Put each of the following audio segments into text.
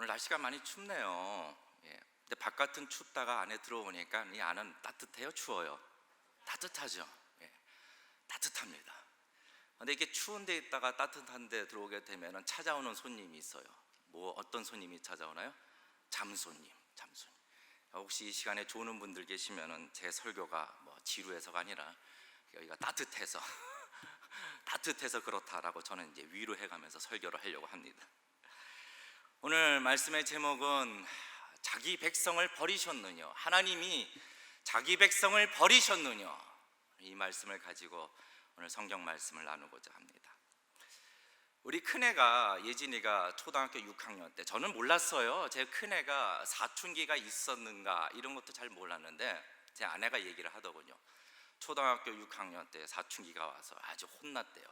오늘 날씨가 많이 춥네요. 근데 바깥은 춥다가 안에 들어오니까 이 안은 따뜻해요, 추워요? 따뜻하죠. 따뜻합니다. 근데 이렇게 추운 데 있다가 따뜻한 데 들어오게 되면 찾아오는 손님이 있어요. 어떤 손님이 찾아오나요? 잠손님. 혹시 이 시간에 조는 분들 계시면은 제 설교가 지루해서가 아니라 여기가 따뜻해서 따뜻해서 그렇다라고 저는 이제 위로해가면서 설교를 하려고 합니다. 오늘 말씀의 제목은 자기 백성을 버리셨느냐, 하나님이 자기 백성을 버리셨느냐, 이 말씀을 가지고 오늘 성경 말씀을 나누고자 합니다. 우리 큰애가, 예진이가 초등학교 6학년 때, 저는 몰랐어요. 제 큰애가 사춘기가 있었는가 이런 것도 잘 몰랐는데 제 아내가 얘기를 하더군요. 초등학교 6학년 때 사춘기가 와서 아주 혼났대요.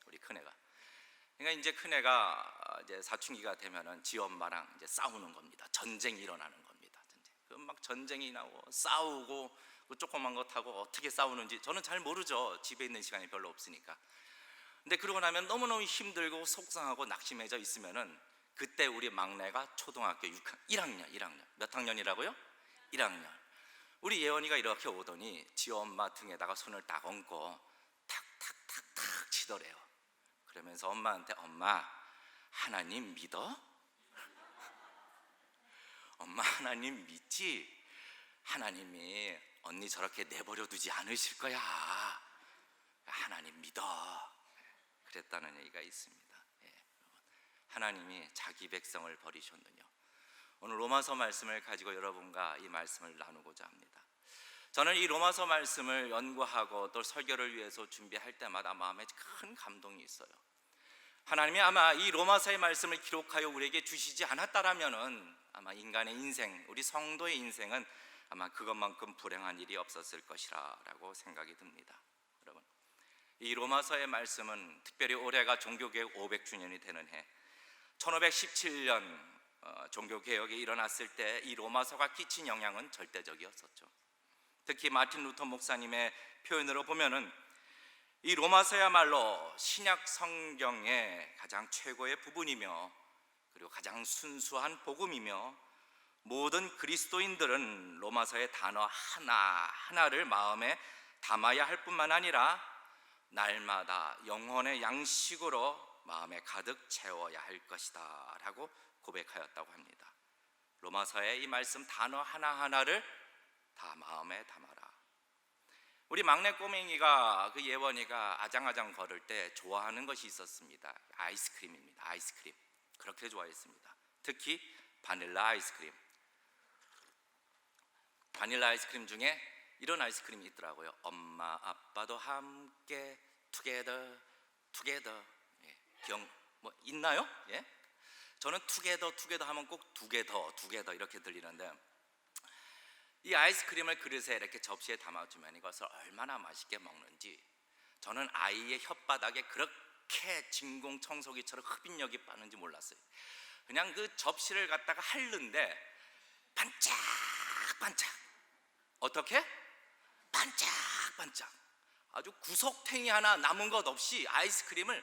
우리 큰애가. 그러니까 이제 큰애가 이제 사춘기가 되면은 지 엄마랑 이제 싸우는 겁니다. 전쟁이 일어나는 겁니다. 막 전쟁이 나고 싸우고, 그 조그만 거 타고 어떻게 싸우는지 저는 잘 모르죠. 집에 있는 시간이 별로 없으니까. 근데 그러고 나면 너무너무 힘들고 속상하고 낙심해져 있으면은 그때 우리 막내가 초등학교 1학년. 몇 학년이라고요? 1학년. 우리 예원이가 이렇게 오더니 지 엄마 등에다가 손을 딱 얹고 탁탁탁탁 치더래요. 그러면서 엄마한테, 엄마 하나님 믿어? 엄마 하나님 믿지? 하나님이 언니 저렇게 내버려 두지 않으실 거야. 하나님 믿어. 그랬다는 얘기가 있습니다. 하나님이 자기 백성을 버리셨느냐. 오늘 로마서 말씀을 가지고 여러분과 이 말씀을 나누고자 합니다. 저는 이 로마서 말씀을 연구하고 또 설교를 위해서 준비할 때마다 마음에 큰 감동이 있어요. 하나님이 아마 이 로마서의 말씀을 기록하여 우리에게 주시지 않았다라면은 아마 인간의 인생, 우리 성도의 인생은 아마 그것만큼 불행한 일이 없었을 것이라고 생각이 듭니다. 여러분, 이 로마서의 말씀은 특별히 올해가 종교개혁 500주년이 되는 해, 1517년 종교개혁이 일어났을 때 이 로마서가 끼친 영향은 절대적이었었죠. 특히 마틴 루터 목사님의 표현으로 보면은 이 로마서야말로 신약 성경의 가장 최고의 부분이며, 그리고 가장 순수한 복음이며, 모든 그리스도인들은 로마서의 단어 하나하나를 마음에 담아야 할 뿐만 아니라 날마다 영혼의 양식으로 마음에 가득 채워야 할 것이다 라고 고백하였다고 합니다. 로마서의 이 말씀 단어 하나하나를 다 마음에 담아라. 우리 막내 꼬맹이가, 그 예원이가 아장아장 걸을 때 좋아하는 것이 있었습니다. 아이스크림입니다. 아이스크림 그렇게 좋아했습니다. 특히 바닐라 아이스크림. 바닐라 아이스크림 중에 이런 아이스크림이 있더라고요. 엄마 아빠도 함께 투게더. 있나요? 저는 투게더 하면 꼭 두 개 더 이렇게 들리는데, 이 아이스크림을 그릇에 이렇게 접시에 담아주면 이것을 얼마나 맛있게 먹는지 저는 아이의 혓바닥에 그렇게 진공청소기처럼 흡인력이 빠른지 몰랐어요. 그냥 그 접시를 갖다가 핥는데 반짝반짝, 어떻게? 반짝반짝, 아주 구석탱이 하나 남은 것 없이 아이스크림을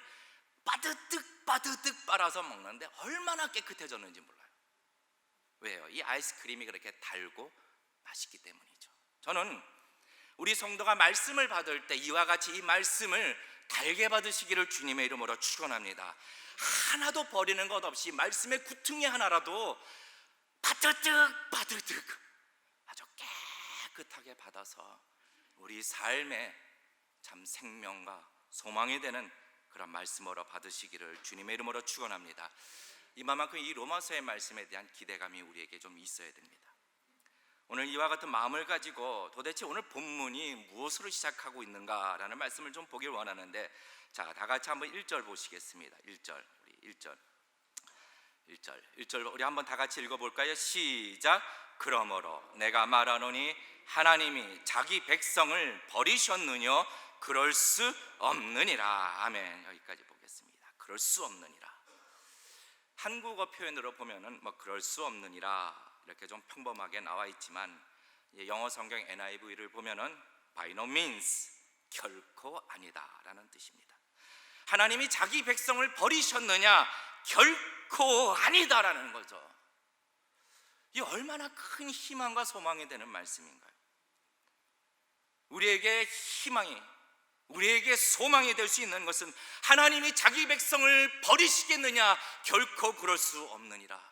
빠드득 빨아서 먹는데 얼마나 깨끗해졌는지 몰라요. 왜요? 이 아이스크림이 그렇게 달고 맛있기 때문이죠. 저는 우리 성도가 말씀을 받을 때 이와 같이 이 말씀을 달게 받으시기를 주님의 이름으로 축원합니다. 하나도 버리는 것 없이 말씀의 구퉁이 하나라도 바드득 아주 깨끗하게 받아서 우리 삶에 참 생명과 소망이 되는 그런 말씀으로 받으시기를 주님의 이름으로 축원합니다. 이만큼 이 로마서의 말씀에 대한 기대감이 우리에게 좀 있어야 됩니다. 오늘 이와 같은 마음을 가지고 도대체 오늘 본문이 무엇으로 시작하고 있는가라는 말씀을 좀 보길 원하는데, 자, 다 같이 한번 1절 보시겠습니다. 1절 우리 한번 다 같이 읽어볼까요? 시작. 그러므로 내가 말하노니 하나님이 자기 백성을 버리셨느냐? 그럴 수 없느니라. 아멘. 여기까지 보겠습니다. 그럴 수 없느니라. 한국어 표현으로 보면은 그럴 수 없느니라 이렇게 좀 평범하게 나와 있지만, 영어 성경 NIV를 보면은 by no means, 결코 아니다라는 뜻입니다. 하나님이 자기 백성을 버리셨느냐? 결코 아니다라는 거죠. 이 얼마나 큰 희망과 소망이 되는 말씀인가요? 우리에게 희망이, 우리에게 소망이 될 수 있는 것은 하나님이 자기 백성을 버리시겠느냐? 결코 그럴 수 없느니라.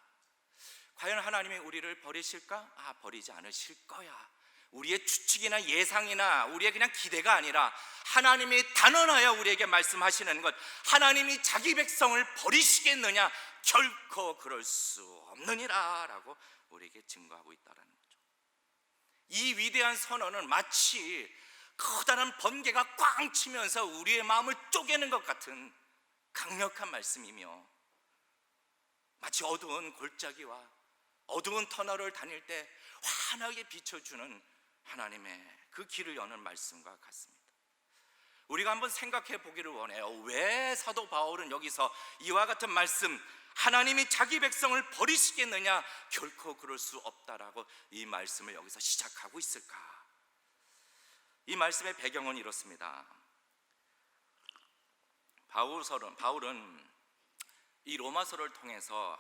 과연 하나님이 우리를 버리실까? 버리지 않으실 거야. 우리의 추측이나 예상이나 우리의 그냥 기대가 아니라 하나님이 단언하여 우리에게 말씀하시는 것, 하나님이 자기 백성을 버리시겠느냐? 결코 그럴 수 없느니라 라고 우리에게 증거하고 있다는 거죠. 이 위대한 선언은 마치 커다란 번개가 꽝 치면서 우리의 마음을 쪼개는 것 같은 강력한 말씀이며, 마치 어두운 골짜기와 어두운 터널을 다닐 때 환하게 비춰주는 하나님의 그 길을 여는 말씀과 같습니다. 우리가 한번 생각해 보기를 원해요. 왜 사도 바울은 여기서 이와 같은 말씀, 하나님이 자기 백성을 버리시겠느냐? 결코 그럴 수 없다라고 이 말씀을 여기서 시작하고 있을까? 이 말씀의 배경은 이렇습니다. 바울은 이 로마서를 통해서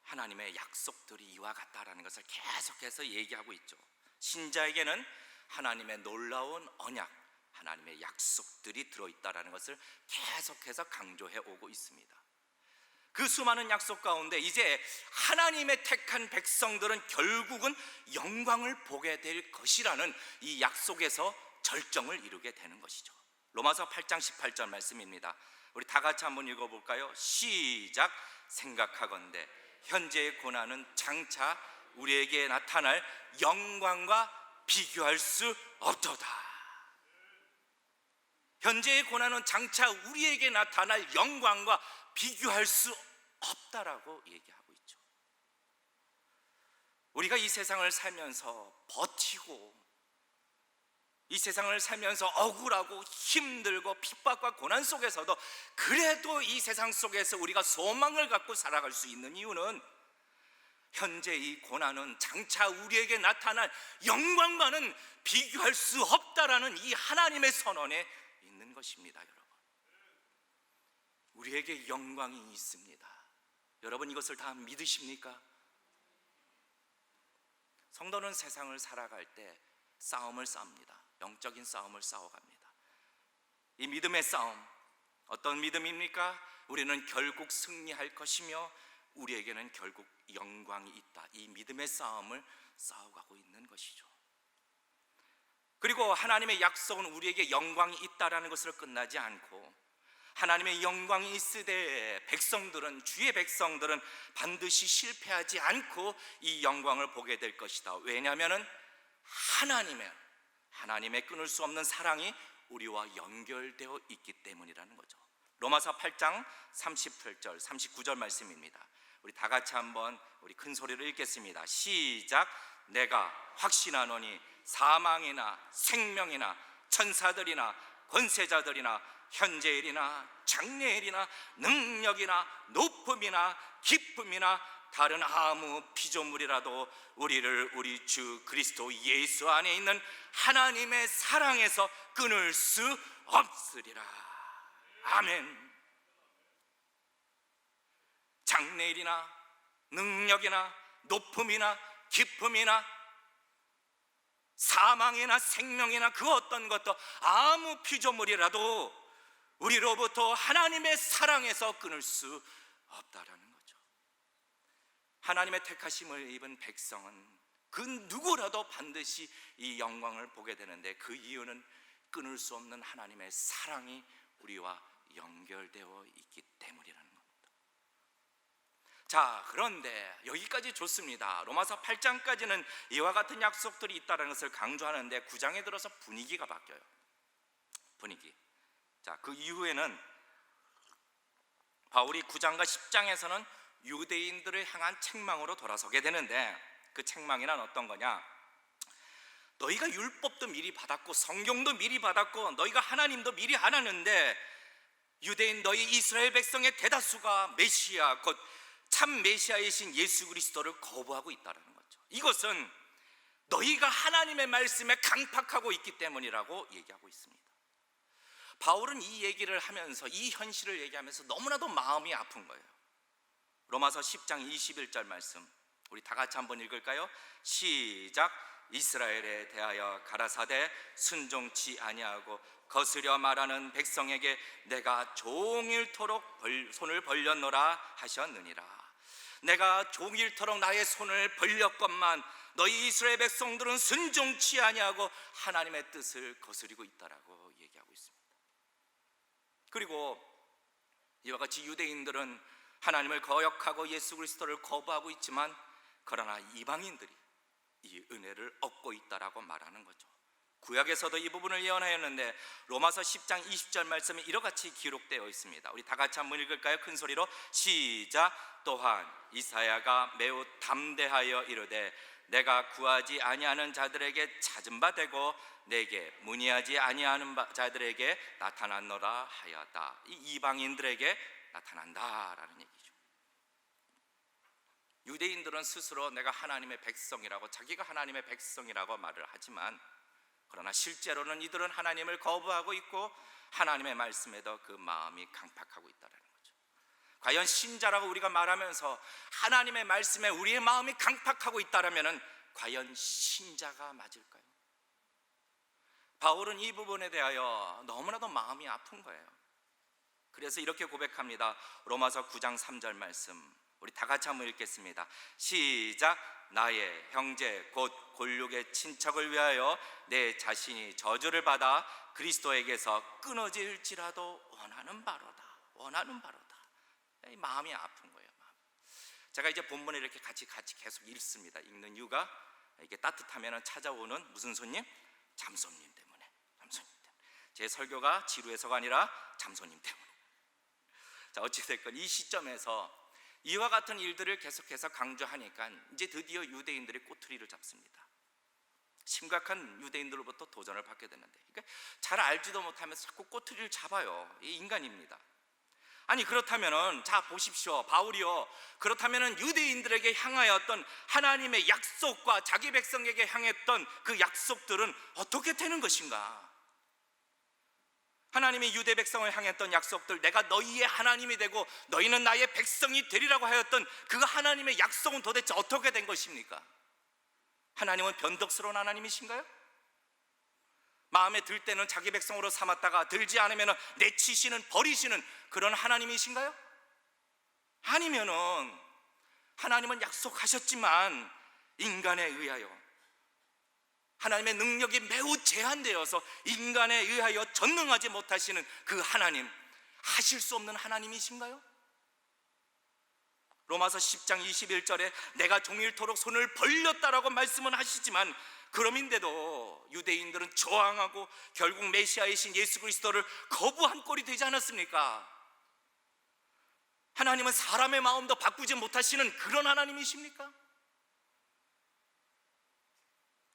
하나님의 약속들이 이와 같다라는 것을 계속해서 얘기하고 있죠. 신자에게는 하나님의 놀라운 언약, 하나님의 약속들이 들어있다라는 것을 계속해서 강조해 오고 있습니다. 그 수많은 약속 가운데 이제 하나님의 택한 백성들은 결국은 영광을 보게 될 것이라는 이 약속에서 절정을 이루게 되는 것이죠. 로마서 8장 18절 말씀입니다. 우리 다 같이 한번 읽어볼까요? 시작. 생각하건대 현재의 고난은 장차 우리에게 나타날 영광과 비교할 수 없도다. 현재의 고난은 장차 우리에게 나타날 영광과 비교할 수 없다라고 얘기하고 있죠. 우리가 이 세상을 살면서 버티고, 이 세상을 살면서 억울하고 힘들고 핍박과 고난 속에서도 그래도 이 세상 속에서 우리가 소망을 갖고 살아갈 수 있는 이유는 현재 이 고난은 장차 우리에게 나타날 영광과는 비교할 수 없다라는 이 하나님의 선언에 있는 것입니다. 여러분, 우리에게 영광이 있습니다. 여러분, 이것을 다 믿으십니까? 성도는 세상을 살아갈 때 싸움을 싸웁니다. 영적인 싸움을 싸워갑니다. 이 믿음의 싸움, 어떤 믿음입니까? 우리는 결국 승리할 것이며 우리에게는 결국 영광이 있다. 이 믿음의 싸움을 싸워가고 있는 것이죠. 그리고 하나님의 약속은 우리에게 영광이 있다라는 것으로 끝나지 않고, 하나님의 영광이 있으되 백성들은, 주의 백성들은 반드시 실패하지 않고 이 영광을 보게 될 것이다. 왜냐하면 하나님의 끊을 수 없는 사랑이 우리와 연결되어 있기 때문이라는 거죠. 로마서 8장 38절 39절 말씀입니다. 우리 다 같이 한번 우리 큰 소리로 읽겠습니다. 시작. 내가 확신하노니 사망이나 생명이나 천사들이나 권세자들이나 현재일이나 장래일이나 능력이나 높음이나 기쁨이나 다른 아무 피조물이라도 우리를 우리 주 그리스도 예수 안에 있는 하나님의 사랑에서 끊을 수 없으리라. 아멘. 장래일이나 능력이나 높음이나 기쁨이나 사망이나 생명이나 그 어떤 것도 아무 피조물이라도 우리로부터 하나님의 사랑에서 끊을 수 없다라는 거죠. 하나님의 택하심을 입은 백성은 그 누구라도 반드시 이 영광을 보게 되는데, 그 이유는 끊을 수 없는 하나님의 사랑이 우리와 연결되어 있기 때문이라는 겁니다. 자, 그런데 여기까지 좋습니다. 로마서 8장까지는 이와 같은 약속들이 있다는 것을 강조하는데 9장에 들어서 분위기가 바뀌어요. 분위기. 자, 그 이후에는 바울이 9장과 10장에서는 유대인들을 향한 책망으로 돌아서게 되는데, 그 책망이란 어떤 거냐? 너희가 율법도 미리 받았고 성경도 미리 받았고 너희가 하나님도 미리 알았는데 유대인 너희 이스라엘 백성의 대다수가 메시아, 곧 참 메시아이신 예수 그리스도를 거부하고 있다는 거죠. 이것은 너희가 하나님의 말씀에 강팍하고 있기 때문이라고 얘기하고 있습니다. 바울은 이 얘기를 하면서, 이 현실을 얘기하면서 너무나도 마음이 아픈 거예요. 로마서 10장 21절 말씀 우리 다 같이 한번 읽을까요? 시작. 이스라엘에 대하여 가라사대 순종치 아니하고 거스려 말하는 백성에게 내가 종일토록 손을 벌렸노라 하셨느니라. 내가 종일토록 나의 손을 벌렸건만 너희 이스라엘 백성들은 순종치 아니하고 하나님의 뜻을 거스리고 있다라고 얘기하고 있습니다. 그리고 이와 같이 유대인들은 하나님을 거역하고 예수 그리스도를 거부하고 있지만 그러나 이방인들이 이 은혜를 얻고 있다라고 말하는 거죠. 구약에서도 이 부분을 예언하였는데 로마서 10장 20절 말씀이 이렇게 기록되어 있습니다. 우리 다 같이 한번 읽을까요? 큰 소리로 시작. 또한 이사야가 매우 담대하여 이르되 내가 구하지 아니하는 자들에게 찾은 바 되고 내게 문의하지 아니하는 자들에게 나타났노라 하였다. 이 이방인들에게 나타난다라는 얘기죠. 유대인들은 스스로 내가 하나님의 백성이라고, 자기가 하나님의 백성이라고 말을 하지만 그러나 실제로는 이들은 하나님을 거부하고 있고 하나님의 말씀에도 그 마음이 강팍하고 있다는 거죠. 과연 신자라고 우리가 말하면서 하나님의 말씀에 우리의 마음이 강팍하고 있다면 과연 신자가 맞을까요? 바울은 이 부분에 대하여 너무나도 마음이 아픈 거예요. 그래서 이렇게 고백합니다. 로마서 9장 3절 말씀 우리 다 같이 한번 읽겠습니다. 시작. 나의 형제 곧 골육의 친척을 위하여 내 자신이 저주를 받아 그리스도에게서 끊어질지라도 원하는 바로다. 이 마음이 아픈 거예요. 제가 이제 본문에 이렇게 같이 계속 읽습니다. 읽는 이유가 이게 따뜻하면 찾아오는 무슨 손님? 잠손님 때문에. 제 설교가 지루해서가 아니라 잠손님 때문에. 자, 어찌됐건 이 시점에서 이와 같은 일들을 계속해서 강조하니까 이제 드디어 유대인들이 꼬투리를 잡습니다. 심각한 유대인들로부터 도전을 받게 되는데, 그러니까 잘 알지도 못하면서 자꾸 꼬투리를 잡아요. 이 인간입니다. 아니 그렇다면은 자 보십시오. 바울이요, 그렇다면은 유대인들에게 향하였던 하나님의 약속과 자기 백성에게 향했던 그 약속들은 어떻게 되는 것인가? 하나님이 유대 백성을 향했던 약속들, 내가 너희의 하나님이 되고 너희는 나의 백성이 되리라고 하였던 그 하나님의 약속은 도대체 어떻게 된 것입니까? 하나님은 변덕스러운 하나님이신가요? 마음에 들 때는 자기 백성으로 삼았다가 들지 않으면 내치시는, 버리시는 그런 하나님이신가요? 아니면은 하나님은 약속하셨지만 인간에 의하여, 하나님의 능력이 매우 제한되어서 인간에 의하여 전능하지 못하시는 그 하나님, 하실 수 없는 하나님이신가요? 로마서 10장 21절에 내가 종일토록 손을 벌렸다라고 말씀은 하시지만 그럼인데도 유대인들은 저항하고 결국 메시아이신 예수 그리스도를 거부한 꼴이 되지 않았습니까? 하나님은 사람의 마음도 바꾸지 못하시는 그런 하나님이십니까?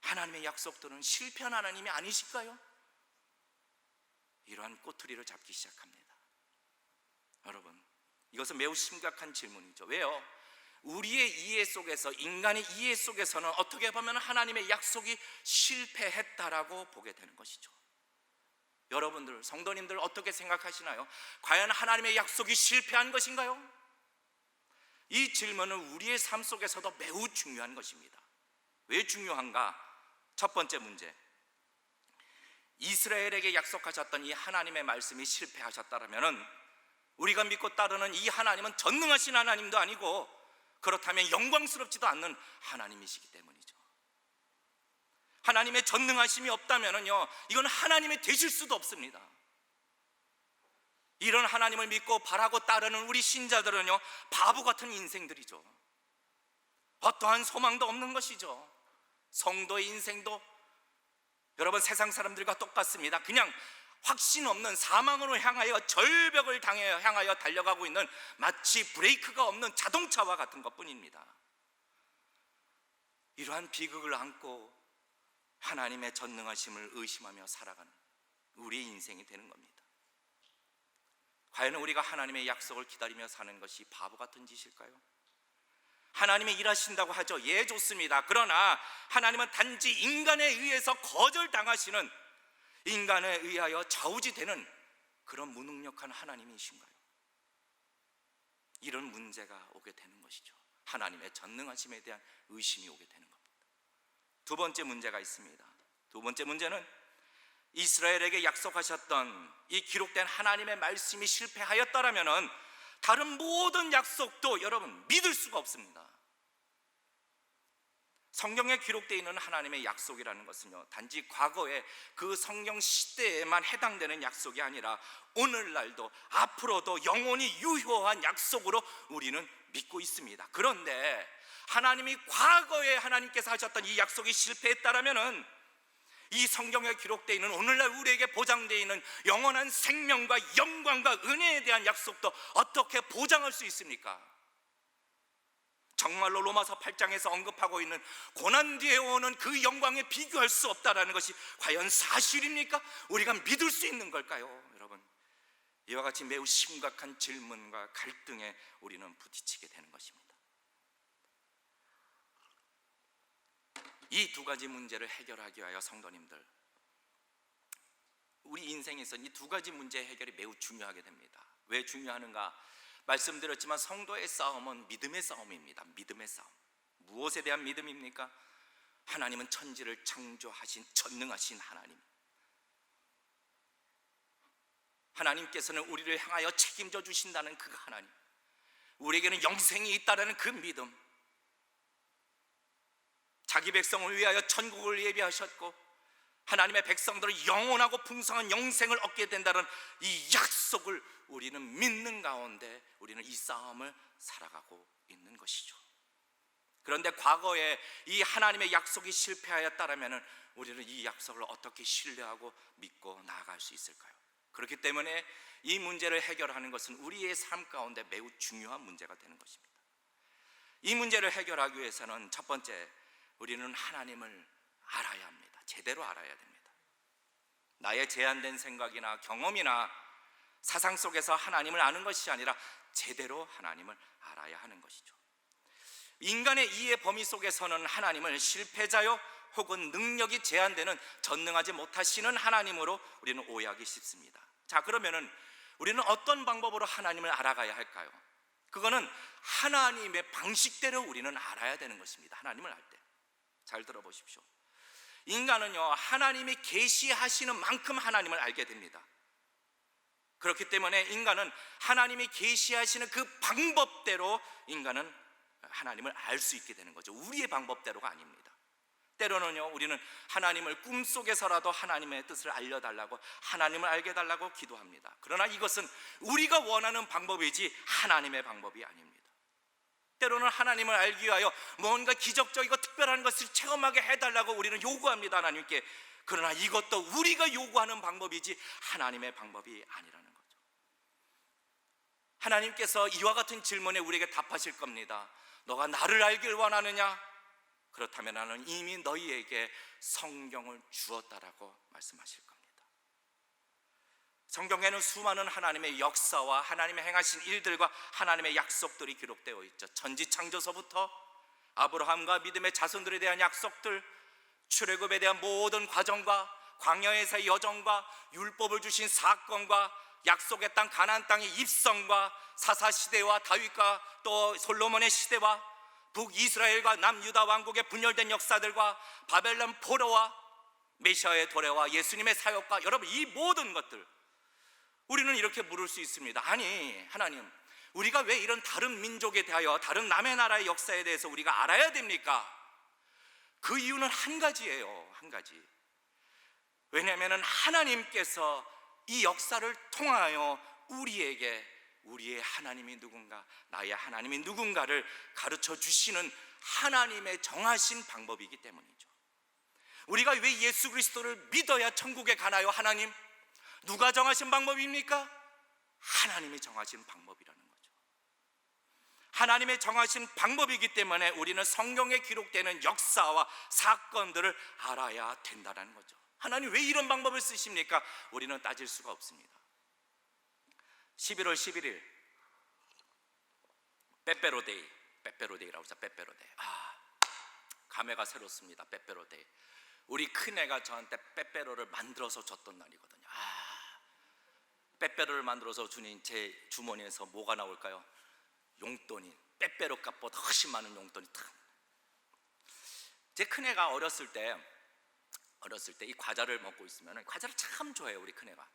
하나님의 약속들은 실패한 하나님이 아니실까요? 이러한 꼬투리를 잡기 시작합니다. 여러분, 이것은 매우 심각한 질문이죠. 왜요? 우리의 이해 속에서, 인간의 이해 속에서는 어떻게 보면 하나님의 약속이 실패했다라고 보게 되는 것이죠. 여러분들, 성도님들 어떻게 생각하시나요? 과연 하나님의 약속이 실패한 것인가요? 이 질문은 우리의 삶 속에서도 매우 중요한 것입니다. 왜 중요한가? 첫 번째 문제, 이스라엘에게 약속하셨던 이 하나님의 말씀이 실패하셨다면 우리가 믿고 따르는 이 하나님은 전능하신 하나님도 아니고 그렇다면 영광스럽지도 않는 하나님이시기 때문이죠. 하나님의 전능하심이 없다면요, 이건 하나님이 되실 수도 없습니다. 이런 하나님을 믿고 바라고 따르는 우리 신자들은요, 바보 같은 인생들이죠. 어떠한 소망도 없는 것이죠. 성도의 인생도 여러분 세상 사람들과 똑같습니다. 그냥 확신 없는, 사망으로 향하여 절벽을 향하여 달려가고 있는 마치 브레이크가 없는 자동차와 같은 것뿐입니다. 이러한 비극을 안고 하나님의 전능하심을 의심하며 살아가는 우리의 인생이 되는 겁니다. 과연 우리가 하나님의 약속을 기다리며 사는 것이 바보 같은 짓일까요? 하나님이 일하신다고 하죠. 예, 좋습니다. 그러나 하나님은 단지 인간에 의해서 거절당하시는, 인간에 의하여 좌우지되는 그런 무능력한 하나님이신가요? 이런 문제가 오게 되는 것이죠. 하나님의 전능하심에 대한 의심이 오게 되는 겁니다. 두 번째 문제가 있습니다. 두 번째 문제는 이스라엘에게 약속하셨던 이 기록된 하나님의 말씀이 실패하였다라면 다른 모든 약속도 여러분 믿을 수가 없습니다. 성경에 기록되어 있는 하나님의 약속이라는 것은요, 단지 과거의 그 성경 시대에만 해당되는 약속이 아니라 오늘날도 앞으로도 영원히 유효한 약속으로 우리는 믿고 있습니다. 그런데 하나님이 과거에 하나님께서 하셨던 이 약속이 실패했다라면은 이 성경에 기록되어 있는 오늘날 우리에게 보장되어 있는 영원한 생명과 영광과 은혜에 대한 약속도 어떻게 보장할 수 있습니까? 정말로 로마서 8장에서 언급하고 있는 고난 뒤에 오는 그 영광에 비교할 수 없다라는 것이 과연 사실입니까? 우리가 믿을 수 있는 걸까요? 여러분, 이와 같이 매우 심각한 질문과 갈등에 우리는 부딪히게 되는 것입니다. 이 두 가지 문제를 해결하기 위하여 성도님들, 우리 인생에서 이 두 가지 문제 해결이 매우 중요하게 됩니다. 왜 중요하는가? 말씀드렸지만 성도의 싸움은 믿음의 싸움입니다. 믿음의 싸움. 무엇에 대한 믿음입니까? 하나님은 천지를 창조하신 전능하신 하나님, 하나님께서는 우리를 향하여 책임져 주신다는 그 하나님, 우리에게는 영생이 있다는 그 믿음, 자기 백성을 위하여 천국을 예비하셨고 하나님의 백성들은 영원하고 풍성한 영생을 얻게 된다는 이 약속을 우리는 믿는 가운데 우리는 이 싸움을 살아가고 있는 것이죠. 그런데 과거에 이 하나님의 약속이 실패하였다면 우리는 이 약속을 어떻게 신뢰하고 믿고 나아갈 수 있을까요? 그렇기 때문에 이 문제를 해결하는 것은 우리의 삶 가운데 매우 중요한 문제가 되는 것입니다. 이 문제를 해결하기 위해서는 첫 번째, 우리는 하나님을 알아야 합니다. 제대로 알아야 됩니다. 나의 제한된 생각이나 경험이나 사상 속에서 하나님을 아는 것이 아니라 제대로 하나님을 알아야 하는 것이죠. 인간의 이해 범위 속에서는 하나님을 실패자요 혹은 능력이 제한되는 전능하지 못하시는 하나님으로 우리는 오해하기 쉽습니다. 자, 그러면은 우리는 어떤 방법으로 하나님을 알아가야 할까요? 그거는 하나님의 방식대로 우리는 알아야 되는 것입니다. 하나님을 알 때 잘 들어보십시오. 인간은요, 하나님이 계시하시는 만큼 하나님을 알게 됩니다. 그렇기 때문에 인간은 하나님이 계시하시는 그 방법대로 인간은 하나님을 알 수 있게 되는 거죠. 우리의 방법대로가 아닙니다. 때로는요, 우리는 하나님을 꿈속에서라도 하나님의 뜻을 알려달라고, 하나님을 알게 달라고 기도합니다. 그러나 이것은 우리가 원하는 방법이지 하나님의 방법이 아닙니다. 때로는 하나님을 알기 위하여 뭔가 기적적이고 특별한 것을 체험하게 해달라고 우리는 요구합니다, 하나님께. 그러나 이것도 우리가 요구하는 방법이지 하나님의 방법이 아니라는 거죠. 하나님께서 이와 같은 질문에 우리에게 답하실 겁니다. 너가 나를 알길 원하느냐? 그렇다면 나는 이미 너희에게 성경을 주었다라고 말씀하실 겁니다. 성경에는 수많은 하나님의 역사와 하나님의 행하신 일들과 하나님의 약속들이 기록되어 있죠. 천지창조서부터 아브라함과 믿음의 자손들에 대한 약속들, 출애굽에 대한 모든 과정과 광야에서의 여정과 율법을 주신 사건과 약속의 땅 가나안 땅의 입성과 사사시대와 다윗과 또 솔로몬의 시대와 북이스라엘과 남유다 왕국의 분열된 역사들과 바벨론 포로와 메시아의 도래와 예수님의 사역과, 여러분, 이 모든 것들 우리는 이렇게 물을 수 있습니다. 아니, 하나님, 우리가 왜 이런 다른 민족에 대하여, 다른 남의 나라의 역사에 대해서 우리가 알아야 됩니까? 그 이유는 한 가지예요. 한 가지. 왜냐하면 하나님께서 이 역사를 통하여 우리에게 우리의 하나님이 누군가, 나의 하나님이 누군가를 가르쳐 주시는 하나님의 정하신 방법이기 때문이죠. 우리가 왜 예수 그리스도를 믿어야 천국에 가나요? 하나님, 누가 정하신 방법입니까? 하나님이 정하신 방법이라는 거죠. 하나님의 정하신 방법이기 때문에 우리는 성경에 기록되는 역사와 사건들을 알아야 된다는 거죠. 하나님 왜 이런 방법을 쓰십니까? 우리는 따질 수가 없습니다. 11월 11일 빼빼로데이라고 하죠. 빼빼로데이. 감회가 새롭습니다. 빼빼로데이. 우리 큰애가 저한테 빼빼로를 만들어서 줬던 날이거든요. 빼빼로를 만들어서 주닌 제 주머니에서 뭐가 나올까요? 용돈이 빼빼로 값보다 훨씬 많은 용돈이 탁. 제 큰애가 어렸을 때 이 과자를 먹고 있으면, 과자를 참 좋아해요. 우리 큰애가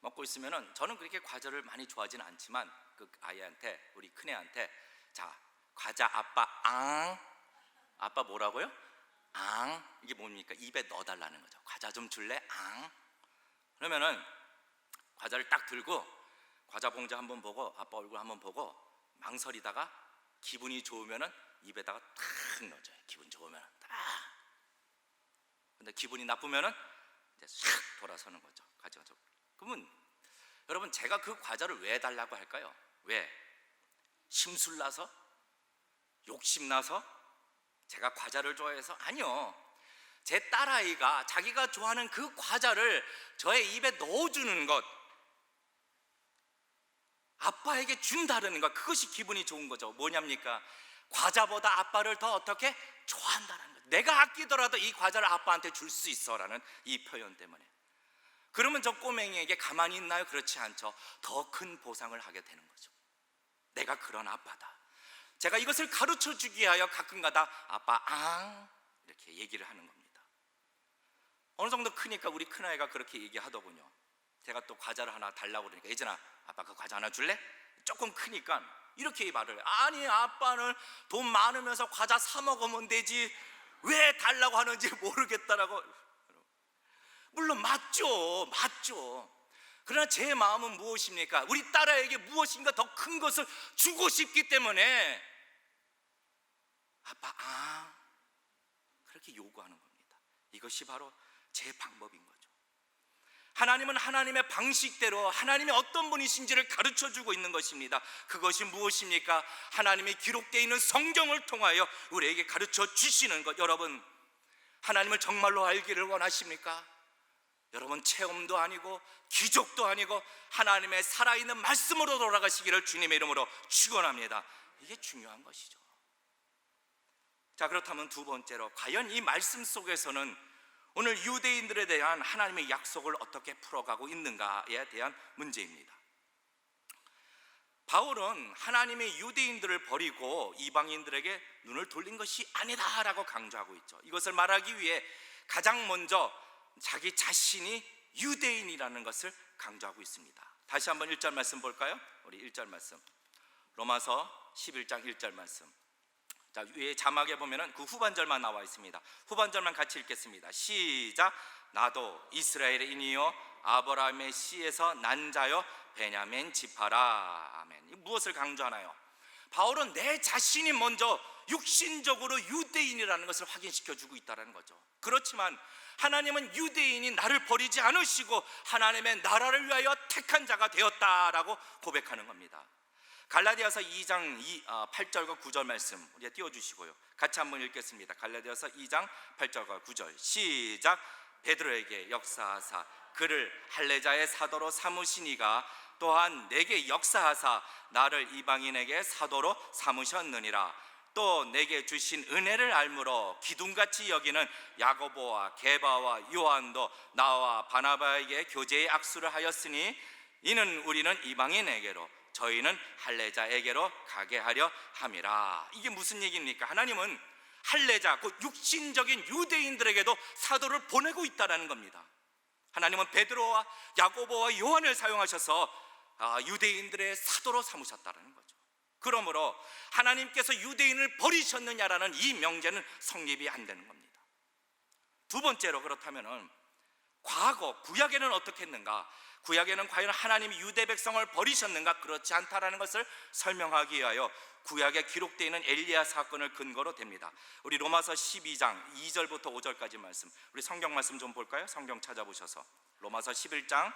먹고 있으면은, 저는 그렇게 과자를 많이 좋아하지는 않지만 그 아이한테, 우리 큰애한테, 자, 과자 아빠 앙. 아빠 뭐라고요? 앙. 이게 뭡니까? 입에 넣어달라는 거죠. 과자 좀 줄래? 앙. 그러면은 과자를 딱 들고 과자 봉지 한번 보고 아빠 얼굴 한번 보고 망설이다가 기분이 좋으면은 입에다가 탁 넣어줘요. 기분 좋으면 딱. 근데 기분이 나쁘면은 이제 싹 돌아서는 거죠. 가져가죠. 그러면 여러분, 제가 그 과자를 왜 달라고 할까요? 왜? 심술나서? 욕심나서? 제가 과자를 좋아해서? 아니요. 제 딸아이가 자기가 좋아하는 그 과자를 저의 입에 넣어주는 것, 아빠에게 준다는 것, 그것이 기분이 좋은 거죠. 뭐냐입니까? 과자보다 아빠를 더 어떻게? 좋아한다는 것. 내가 아끼더라도 이 과자를 아빠한테 줄 수 있어라는 이 표현 때문에. 그러면 저 꼬맹이에게 가만히 있나요? 그렇지 않죠. 더 큰 보상을 하게 되는 거죠. 내가 그런 아빠다. 제가 이것을 가르쳐 주기 위하여 가끔가다 아빠 앙 이렇게 얘기를 하는 겁니다. 어느 정도 크니까 우리 큰아이가 그렇게 얘기하더군요. 제가 또 과자를 하나 달라고 그러니까, 예전아 아빠 그 과자 하나 줄래? 조금 크니까 이렇게 말을 해요. 아니, 아빠는 돈 많으면서 과자 사 먹으면 되지 왜 달라고 하는지 모르겠다라고. 물론 맞죠. 그러나 제 마음은 무엇입니까? 우리 딸아이에게 무엇인가 더 큰 것을 주고 싶기 때문에 아빠 그렇게 요구하는 겁니다. 이것이 바로 제 방법인 거죠. 하나님은 하나님의 방식대로 하나님이 어떤 분이신지를 가르쳐주고 있는 것입니다. 그것이 무엇입니까? 하나님이 기록되어 있는 성경을 통하여 우리에게 가르쳐 주시는 것. 여러분, 하나님을 정말로 알기를 원하십니까? 여러분, 체험도 아니고 기적도 아니고 하나님의 살아있는 말씀으로 돌아가시기를 주님의 이름으로 축원합니다. 이게 중요한 것이죠. 자, 그렇다면 두 번째로, 과연 이 말씀 속에서는 오늘 유대인들에 대한 하나님의 약속을 어떻게 풀어가고 있는가에 대한 문제입니다. 바울은 하나님의 유대인들을 버리고 이방인들에게 눈을 돌린 것이 아니다라고 강조하고 있죠. 이것을 말하기 위해 가장 먼저 자기 자신이 유대인이라는 것을 강조하고 있습니다. 다시 한번 1절 말씀 볼까요? 우리 1절 말씀, 로마서 11장 1절 말씀. 자, 위에 자막에 보면은 그 후반절만 나와 있습니다. 후반절만 같이 읽겠습니다. 시작. 나도 이스라엘인이요 아브라함의 씨에서 난 자요 베냐민 지파라. 아멘. 무엇을 강조하나요? 바울은 내 자신이 먼저 육신적으로 유대인이라는 것을 확인시켜 주고 있다는 거죠. 그렇지만 하나님은 유대인이 나를 버리지 않으시고 하나님의 나라를 위하여 택한 자가 되었다라고 고백하는 겁니다. 갈라디아서 2장 8절과 9절 말씀 우리가 띄워주시고요, 같이 한번 읽겠습니다. 갈라디아서 2장 8절과 9절 시작. 베드로에게 역사하사 그를 할례자의 사도로 삼으시니가 또한 내게 역사하사 나를 이방인에게 사도로 삼으셨느니라. 또 내게 주신 은혜를 알므로 기둥같이 여기는 야고보와 게바와 요한도 나와 바나바에게 교제의 악수를 하였으니 이는 우리는 이방인에게로 저희는 할례자에게로 가게 하려 함이라. 이게 무슨 얘기입니까? 하나님은 할례자, 곧 육신적인 유대인들에게도 사도를 보내고 있다는 겁니다. 하나님은 베드로와 야고보와 요한을 사용하셔서 유대인들의 사도로 삼으셨다는 거죠. 그러므로 하나님께서 유대인을 버리셨느냐라는 이 명제는 성립이 안 되는 겁니다. 두 번째로, 그렇다면은 과거 구약에는 어떻게 했는가? 구약에는 과연 하나님이 유대 백성을 버리셨는가? 그렇지 않다라는 것을 설명하기 위하여 구약에 기록되어 있는 엘리야 사건을 근거로 됩니다. 우리 로마서 12장 2절부터 5절까지 말씀, 우리 성경 말씀 좀 볼까요? 성경 찾아보셔서 로마서 11장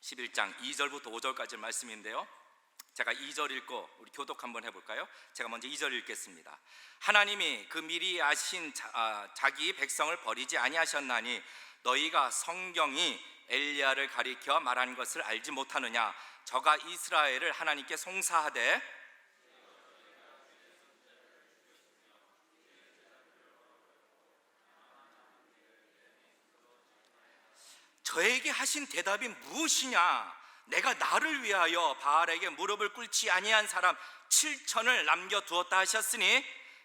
2절부터 5절까지 말씀인데요, 제가 2절 읽고 우리 교독 한번 해볼까요? 제가 먼저 2절 읽겠습니다. 하나님이 그 미리 아신 자기 백성을 버리지 아니하셨나니 너희가 성경이 엘리야를 가리켜 말한 것을 알지 못하느냐? 저가 이스라엘을 하나님께 송사하되 저에게 하신 대답이 무엇이냐? 내가 나를 위하여 바알에게 무릎을 꿇지 아니한 사람 7천을 남겨두었다 하셨으니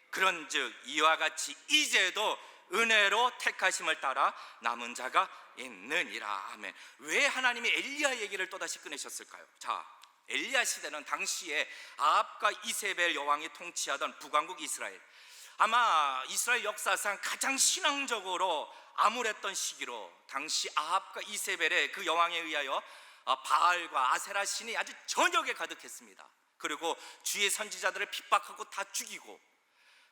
그런즉 이와 같이 이제도 은혜로 택하심을 따라 남은 자가 있느니라. 아멘. 왜 하나님이 엘리야 얘기를 또다시 꺼내셨을까요? 자, 엘리야 시대는 당시에 아합과 이세벨 여왕이 통치하던 북왕국 이스라엘, 아마 이스라엘 역사상 가장 신앙적으로 암울했던 시기로 당시 아합과 이세벨의 그 여왕에 의하여 바알과 아세라 신이 아주 전역에 가득했습니다. 그리고 주의 선지자들을 핍박하고 다 죽이고,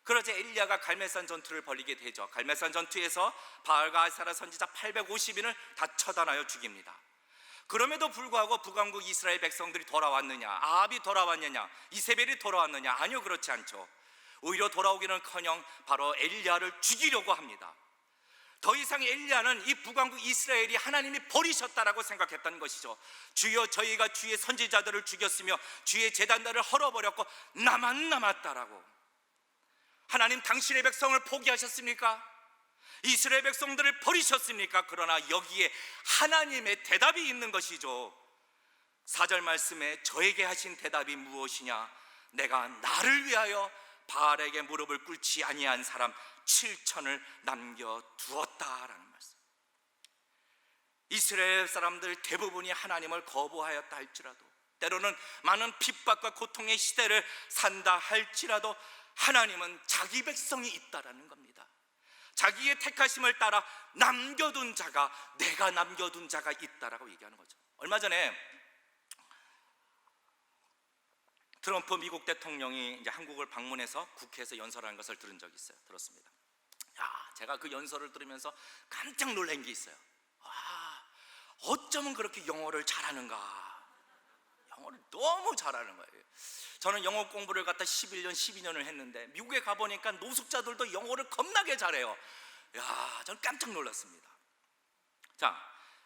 그러자 엘리야가 갈멜산 전투를 벌이게 되죠. 갈멜산 전투에서 바알과 아세라 선지자 850인을 다 처단하여 죽입니다. 그럼에도 불구하고 북왕국 이스라엘 백성들이 돌아왔느냐, 아합이 돌아왔느냐, 이세벨이 돌아왔느냐? 아니요, 그렇지 않죠. 오히려 돌아오기는커녕 바로 엘리야를 죽이려고 합니다. 더 이상 엘리야는 이 북왕국 이스라엘이 하나님이 버리셨다라고 생각했던 것이죠. 주여, 저희가 주의 선지자들을 죽였으며 주의 제단들을 헐어버렸고 나만 남았다라고. 하나님, 당신의 백성을 포기하셨습니까? 이스라엘 백성들을 버리셨습니까? 그러나 여기에 하나님의 대답이 있는 것이죠. 4절 말씀에 저에게 하신 대답이 무엇이냐? 내가 나를 위하여 바알에게 무릎을 꿇지 아니한 사람 7천을 남겨두었다라는 말씀. 이스라엘 사람들 대부분이 하나님을 거부하였다 할지라도, 때로는 많은 핍박과 고통의 시대를 산다 할지라도 하나님은 자기 백성이 있다라는 겁니다. 자기의 택하심을 따라 남겨둔 자가, 내가 남겨둔 자가 있다라고 얘기하는 거죠. 얼마 전에 트럼프 미국 대통령이 이제 한국을 방문해서 국회에서 연설하는 것을 들은 적이 있어요. 들었습니다. 제가 그 연설을 들으면서 깜짝 놀란 게 있어요. 어쩌면 그렇게 영어를 잘하는가. 영어를 너무 잘하는 거예요. 저는 영어 공부를 갖다 11년, 12년을 했는데 미국에 가보니까 노숙자들도 영어를 겁나게 잘해요. 저는 깜짝 놀랐습니다. 자,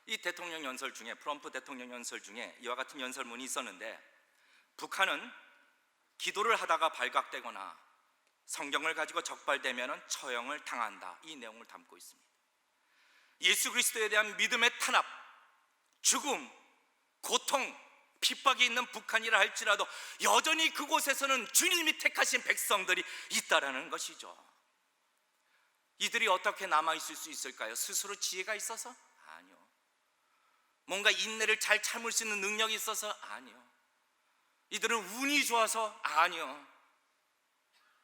이 대통령 연설 중에, 트럼프 대통령 연설 중에 이와 같은 연설문이 있었는데, 북한은 기도를 하다가 발각되거나 성경을 가지고 적발되면 처형을 당한다, 이 내용을 담고 있습니다. 예수 그리스도에 대한 믿음의 탄압, 죽음, 고통, 핍박이 있는 북한이라 할지라도 여전히 그곳에서는 주님이 택하신 백성들이 있다라는 것이죠. 이들이 어떻게 남아있을 수 있을까요? 스스로 지혜가 있어서? 아니요. 뭔가 인내를 잘 참을 수 있는 능력이 있어서? 아니요. 이들은 운이 좋아서? 아니요.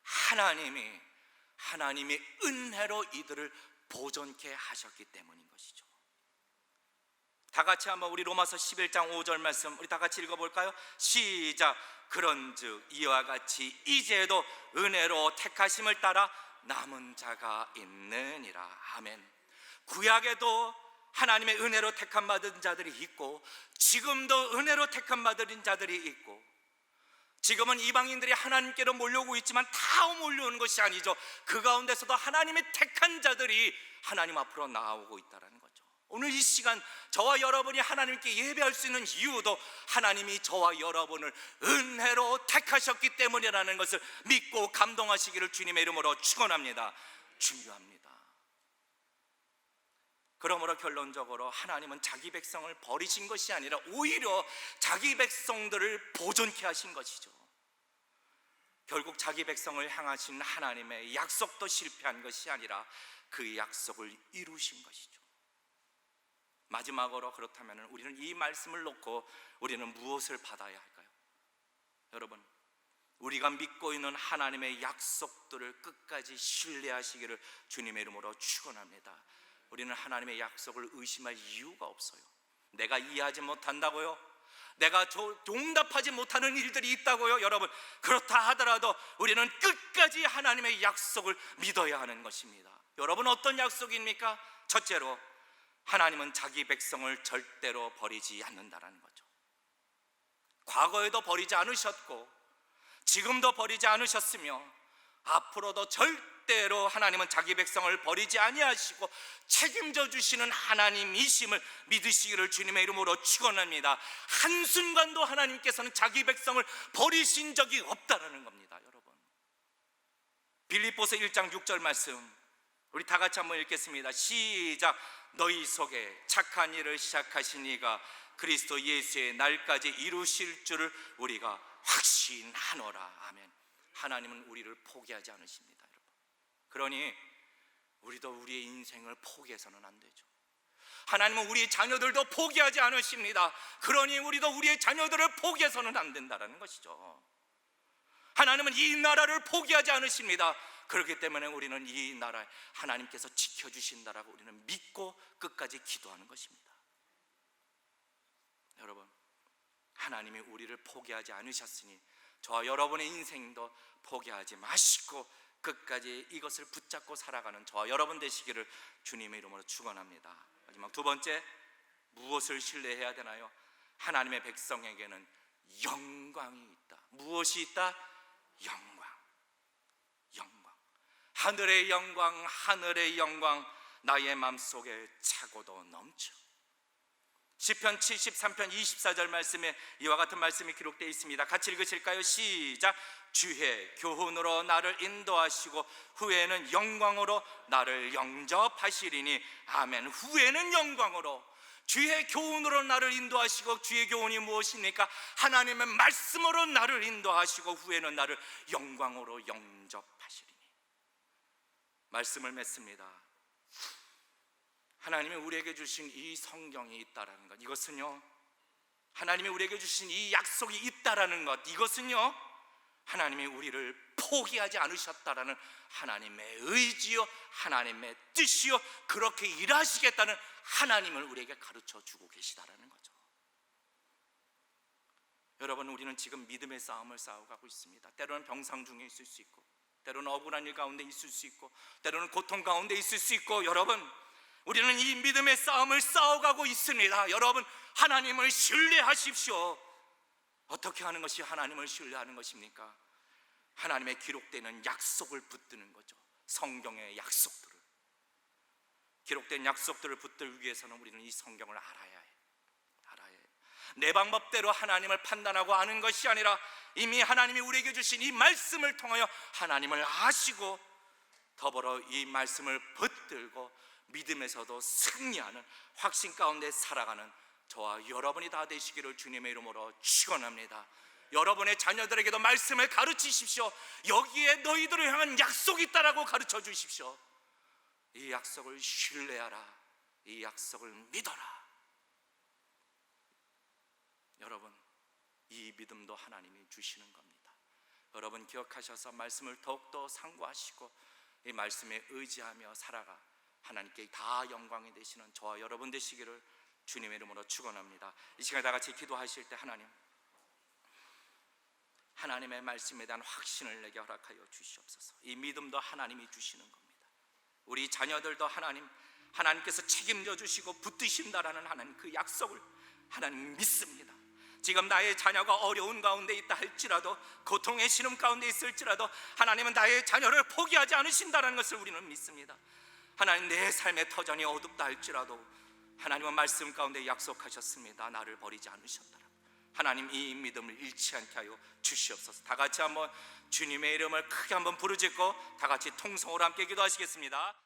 하나님이 은혜로 이들을 보존케 하셨기 때문인 것이죠. 다 같이 한번 우리 로마서 11장 5절 말씀 우리 다 같이 읽어볼까요? 시작. 그런즉 이와 같이 이제도 은혜로 택하심을 따라 남은 자가 있느니라. 아멘. 구약에도 하나님의 은혜로 택함 받은 자들이 있고, 지금도 은혜로 택함 받은 자들이 있고, 지금은 이방인들이 하나님께로 몰려오고 있지만 다 몰려오는 것이 아니죠. 그 가운데서도 하나님의 택한 자들이 하나님 앞으로 나오고 있다는 거죠. 오늘 이 시간 저와 여러분이 하나님께 예배할 수 있는 이유도 하나님이 저와 여러분을 은혜로 택하셨기 때문이라는 것을 믿고 감동하시기를 주님의 이름으로 축원합니다. 중요합니다. 그러므로 결론적으로 하나님은 자기 백성을 버리신 것이 아니라 오히려 자기 백성들을 보존케 하신 것이죠. 결국 자기 백성을 향하신 하나님의 약속도 실패한 것이 아니라 그 약속을 이루신 것이죠. 마지막으로, 그렇다면 우리는 이 말씀을 놓고 우리는 무엇을 받아야 할까요? 여러분, 우리가 믿고 있는 하나님의 약속들을 끝까지 신뢰하시기를 주님의 이름으로 축원합니다. 우리는 하나님의 약속을 의심할 이유가 없어요. 내가 이해하지 못한다고요? 내가 용납하지 못하는 일들이 있다고요? 여러분, 그렇다 하더라도 우리는 끝까지 하나님의 약속을 믿어야 하는 것입니다. 여러분, 어떤 약속입니까? 첫째로, 하나님은 자기 백성을 절대로 버리지 않는다라는 거죠. 과거에도 버리지 않으셨고 지금도 버리지 않으셨으며 앞으로도 절대로 하나님은 자기 백성을 버리지 아니하시고 책임져 주시는 하나님이심을 믿으시기를 주님의 이름으로 축원합니다. 한순간도 하나님께서는 자기 백성을 버리신 적이 없다라는 겁니다. 여러분, 빌립보서 1장 6절 말씀 우리 다 같이 한번 읽겠습니다. 시작. 너희 속에 착한 일을 시작하신 이가 그리스도 예수의 날까지 이루실 줄을 우리가 확신하노라. 아멘. 하나님은 우리를 포기하지 않으십니다, 여러분. 그러니 우리도 우리의 인생을 포기해서는 안 되죠. 하나님은 우리의 자녀들도 포기하지 않으십니다. 그러니 우리도 우리의 자녀들을 포기해서는 안 된다는 것이죠. 하나님은 이 나라를 포기하지 않으십니다. 그렇기 때문에 우리는 이 나라에 하나님께서 지켜주신다라고 우리는 믿고 끝까지 기도하는 것입니다. 여러분, 하나님이 우리를 포기하지 않으셨으니 저와 여러분의 인생도 포기하지 마시고 끝까지 이것을 붙잡고 살아가는 저와 여러분 되시기를 주님의 이름으로 축원합니다. 마지막 두 번째, 무엇을 신뢰해야 되나요? 하나님의 백성에게는 영광이 있다. 무엇이 있다? 영광. 하늘의 영광, 하늘의 영광, 나의 마음속에 차고도 넘쳐. 시편 73편 24절 말씀에 이와 같은 말씀이 기록되어 있습니다. 같이 읽으실까요? 시작. 주의 교훈으로 나를 인도하시고 후에는 영광으로 나를 영접하시리니. 아멘. 후에는 영광으로, 주의 교훈으로 나를 인도하시고, 주의 교훈이 무엇입니까? 하나님의 말씀으로 나를 인도하시고 후에는 나를 영광으로 영접하시리니. 말씀을 맺습니다. 하나님이 우리에게 주신 이 성경이 있다라는 것, 이것은요, 하나님이 우리에게 주신 이 약속이 있다라는 것, 이것은요, 하나님이 우리를 포기하지 않으셨다라는 하나님의 의지요, 하나님의 뜻이요, 그렇게 일하시겠다는 하나님을 우리에게 가르쳐 주고 계시다라는 거죠. 여러분, 우리는 지금 믿음의 싸움을 싸워가고 있습니다. 때로는 병상 중에 있을 수 있고, 때로는 억울한 일 가운데 있을 수 있고, 때로는 고통 가운데 있을 수 있고, 여러분, 우리는 이 믿음의 싸움을 싸워가고 있습니다. 여러분, 하나님을 신뢰하십시오. 어떻게 하는 것이 하나님을 신뢰하는 것입니까? 하나님의 기록되는 약속을 붙드는 거죠. 성경의 약속들을, 기록된 약속들을 붙들기 위해서는 우리는 이 성경을 알아야 해요. 내 방법대로 하나님을 판단하고 아는 것이 아니라 이미 하나님이 우리에게 주신 이 말씀을 통하여 하나님을 아시고 더불어 이 말씀을 붙들고 믿음에서도 승리하는 확신 가운데 살아가는 저와 여러분이 다 되시기를 주님의 이름으로 축원합니다. 여러분의 자녀들에게도 말씀을 가르치십시오. 여기에 너희들을 향한 약속이 있다라고 가르쳐 주십시오. 이 약속을 신뢰하라. 이 약속을 믿어라. 여러분, 이 믿음도 하나님이 주시는 겁니다. 여러분 기억하셔서 말씀을 더욱더 상고하시고 이 말씀에 의지하며 살아가 하나님께 다 영광이 되시는 저와 여러분 되시기를 주님의 이름으로 축원합니다. 이 시간에 다 같이 기도하실 때 하나님의 말씀에 대한 확신을 내게 허락하여 주시옵소서. 이 믿음도 하나님이 주시는 겁니다. 우리 자녀들도 하나님께서 책임져 주시고 붙드신다라는 하나님 그 약속을 하나님 믿습니다. 지금 나의 자녀가 어려운 가운데 있다 할지라도, 고통의 신음 가운데 있을지라도 하나님은 나의 자녀를 포기하지 않으신다는 것을 우리는 믿습니다. 하나님, 내 삶의 터전이 어둡다 할지라도 하나님은 말씀 가운데 약속하셨습니다. 나를 버리지 않으셨더라. 하나님, 이 믿음을 잃지 않게 하여 주시옵소서. 다 같이 한번 주님의 이름을 크게 한번 부르짖고 다 같이 통성으로 함께 기도하시겠습니다.